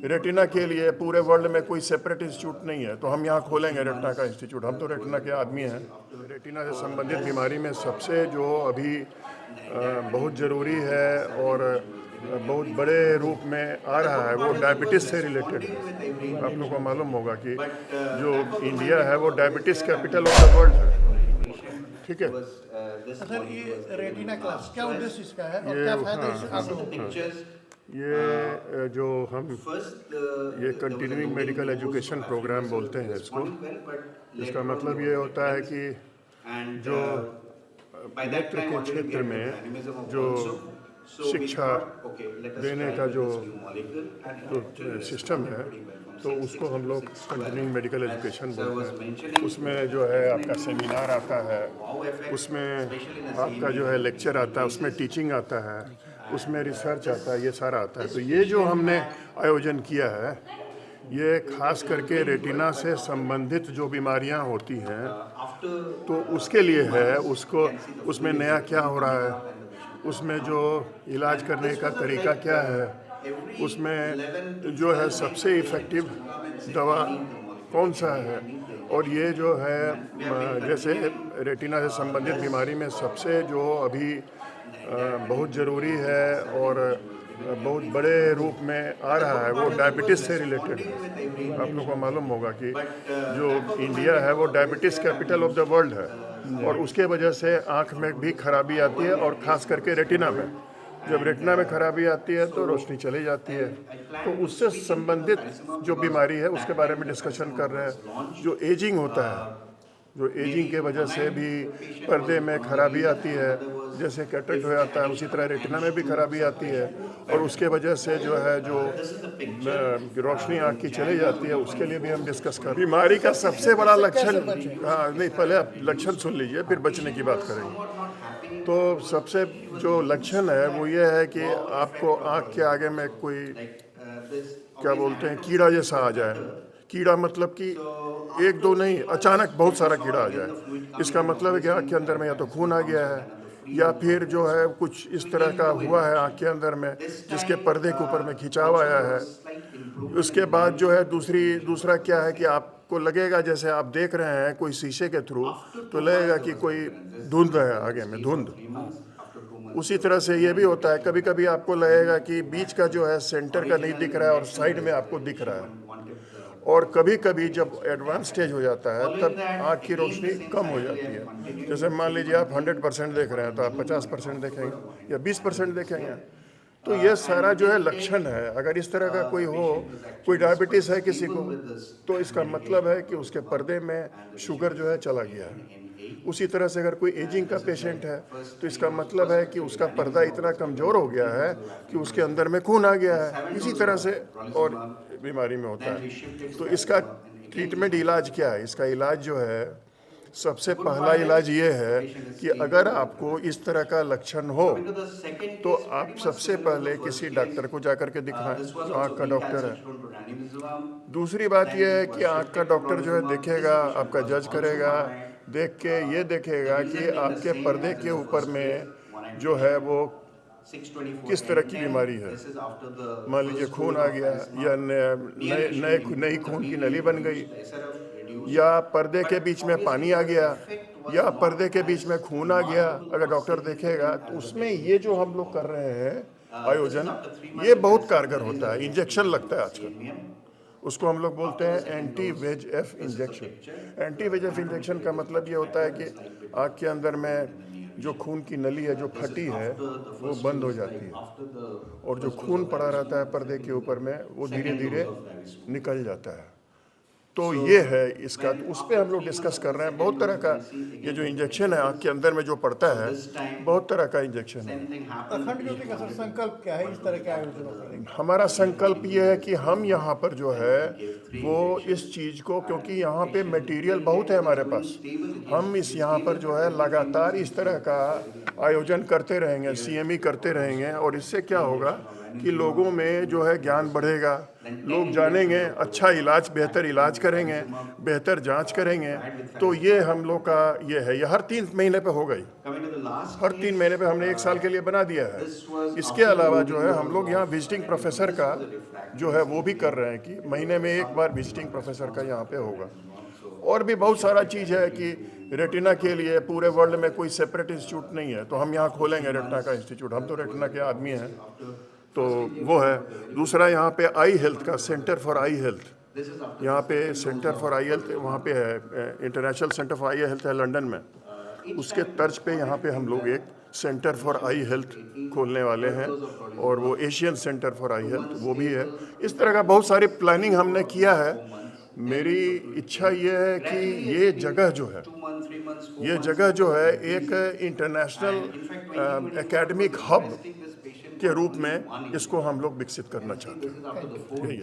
Retina के लिए पूरे वर्ल्ड में कोई सेपरेट इंस्टीट्यूट नहीं है, तो हम यहाँ खोलेंगे रेटिना का इंस्टीट्यूट। हम तो रेटिना के आदमी हैं। रेटिना से संबंधित बीमारी में सबसे जो अभी बहुत ज़रूरी है और बहुत बड़े रूप में आ रहा है वो डायबिटीज़ से रिलेटेड है। आप लोगों को मालूम होगा कि जो इंडिया है वो diabetes capital of the world है, ठीक है। सर ये रेटिना क्लास क्या उद्देश्य इसका है और क्या फायदा इससे आप लोगों को? ये जो हम ये कंटिन्यूइंग मेडिकल एजुकेशन प्रोग्राम बोलते हैं इसको। इसका मतलब ये होता है कि जो नेत्र के क्षेत्र में जो शिक्षा देने का जो सिस्टम है, तो उसको हम लोग कंटिन्यूइंग मेडिकल एजुकेशन बोलते हैं। उसमें जो है आपका सेमिनार आता है, उसमें आपका जो है लेक्चर आता है, उसमें टीचिंग आता है, उसमें रिसर्च आता है, ये सारा आता है। तो ये जो हमने आयोजन किया है ये खास करके रेटिना से संबंधित जो बीमारियां होती हैं तो उसके लिए है। उसमें नया क्या हो रहा है, उसमें जो इलाज करने का तरीका क्या है, उसमें जो है सबसे इफ़ेक्टिव दवा कौन सा है, और ये जो है जैसे रेटिना से संबंधित बीमारी में सबसे जो अभी बहुत ज़रूरी है और बहुत बड़े रूप में आ रहा है वो डायबिटीज़ से रिलेटेड है। आप लोगों को मालूम होगा कि जो इंडिया है वो diabetes capital of the world है, और उसके वजह से आँख में भी खराबी आती है, और ख़ास करके रेटिना में। जब रेटिना में खराबी आती है तो रोशनी चली जाती है। तो उससे संबंधित जो बीमारी है उसके बारे में डिस्कशन कर रहे हैं। जो एजिंग होता है, जो एजिंग के वजह से भी पर्दे में खराबी आती है, जैसे कैटरेक्ट हो जाता है, उसी तरह रेटिना में भी खराबी आती है, और उसके वजह से जो है जो रोशनी आँख की चली जाती है, उसके लिए भी हम डिस्कस कर। बीमारी का सबसे बड़ा लक्षण, हाँ नहीं, पहले आप लक्षण सुन लीजिए फिर बचने की बात करेंगे। तो सबसे जो लक्षण है वो ये है कि आपको आँख के आगे में कोई क्या बोलते हैं कीड़ा जैसा आ जाए। कीड़ा मतलब कि एक दो नहीं, अचानक बहुत सारा कीड़ा आ जाए। इसका मतलब है कि आँख के अंदर में या तो खून आ गया है, या फिर जो है कुछ इस तरह का हुआ है आँख के अंदर में जिसके पर्दे के ऊपर में खिंचाव आया है। उसके बाद जो है दूसरा क्या है कि आपको लगेगा जैसे आप देख रहे हैं कोई शीशे के थ्रू, तो लगेगा कि कोई धुंध है आगे में, धुंध। उसी तरह से ये भी होता है, कभी कभी आपको लगेगा कि बीच का जो है सेंटर का नहीं दिख रहा है और साइड में आपको दिख रहा है। और कभी कभी जब एडवांस स्टेज हो जाता है तब आँख की रोशनी कम हो जाती है। जैसे मान लीजिए आप 100% देख रहे हैं तो आप 50% देखेंगे या 20% देखेंगे। तो ये सारा जो है लक्षण है। अगर इस तरह का कोई हो, कोई डायबिटीज़ है किसी को, तो इसका मतलब है कि उसके पर्दे में शुगर जो है चला गया है। उसी तरह से अगर कोई एजिंग का पेशेंट है तो इसका मतलब है कि उसका पर्दा इतना कमज़ोर हो गया है कि उसके अंदर में खून आ गया है। इसी तरह से और बीमारी में होता है। तो इसका ट्रीटमेंट इलाज क्या है? इसका इलाज जो है, सबसे पहला इलाज ये है कि अगर आपको इस तरह का लक्षण हो तो आप सबसे पहले किसी डॉक्टर को जाकर के दिखाएं, आँख का डॉक्टर है। दूसरी बात यह है कि आँख का डॉक्टर जो है देखेगा, आपका जज करेगा, देख के ये देखेगा कि आपके पर्दे के ऊपर में जो है वो किस तरह की बीमारी है। मान लीजिए खून आ गया, या नई खून की नली बन गई, या पर्दे के बीच में पानी आ गया, या पर्दे के बीच में खून आ गया। अगर डॉक्टर देखेगा तो उसमें ये जो हम लोग कर रहे हैं आयोजन, ये बहुत कारगर होता है। इंजेक्शन लगता है आजकल, उसको हम लोग बोलते हैं anti VEGF injection. Anti VEGF injection का मतलब ये होता है कि आँख के अंदर में जो खून की नली है जो फटी है वो बंद हो जाती है, और जो खून पड़ा रहता है पर्दे के ऊपर में वो धीरे धीरे निकल जाता है। तो ये है इसका, तो उस पर हम लोग डिस्कस कर रहे हैं। बहुत तरह का ये जो इंजेक्शन है आँख के अंदर में जो पड़ता है, बहुत तरह का इंजेक्शन है। अखंड ज्योति का सर संकल्प क्या है इस तरह के आयोजनों का? हमारा संकल्प ये है कि हम यहाँ पर जो है वो इस चीज़ को, क्योंकि यहाँ पे मटेरियल बहुत है हमारे पास, हम यहाँ पर जो है लगातार इस तरह का आयोजन करते रहेंगे, CME करते रहेंगे, और इससे क्या होगा कि लोगों में जो है ज्ञान बढ़ेगा, लोग जानेंगे, अच्छा इलाज, बेहतर इलाज करेंगे, बेहतर जांच करेंगे। तो ये हम लोग का ये है, ये हर 3 महीने पे होगा ही। हर 3 महीने पे हमने 1 साल के लिए बना दिया है। इसके अलावा जो है हम लोग यहाँ विजिटिंग प्रोफेसर का जो है वो भी कर रहे हैं कि महीने में 1 बार विजिटिंग प्रोफेसर का यहाँ पे होगा। और भी बहुत सारा चीज़ है कि रेटिना के लिए पूरे वर्ल्ड में कोई सेपरेट इंस्टीट्यूट नहीं है, तो हम यहाँ खोलेंगे रेटिना का इंस्टीट्यूट। हम तो रेटिना के आदमी हैं, तो वो है। दूसरा यहाँ पे आई हेल्थ का सेंटर फॉर आई हेल्थ, यहाँ पे सेंटर फॉर आई हेल्थ वहाँ पे है, international centre for I health है लंदन में। उसके तर्ज पे यहाँ पे हम लोग एक सेंटर फॉर आई हेल्थ खोलने वाले हैं, और वो Asian centre for I health वो भी है। इस तरह का बहुत सारी प्लानिंग हमने किया है। मेरी इच्छा ये है कि ये जगह जो है एक इंटरनेशनल एकेडमिक हब के रूप में इसको हम लोग विकसित करना चाहते हैं। यही है।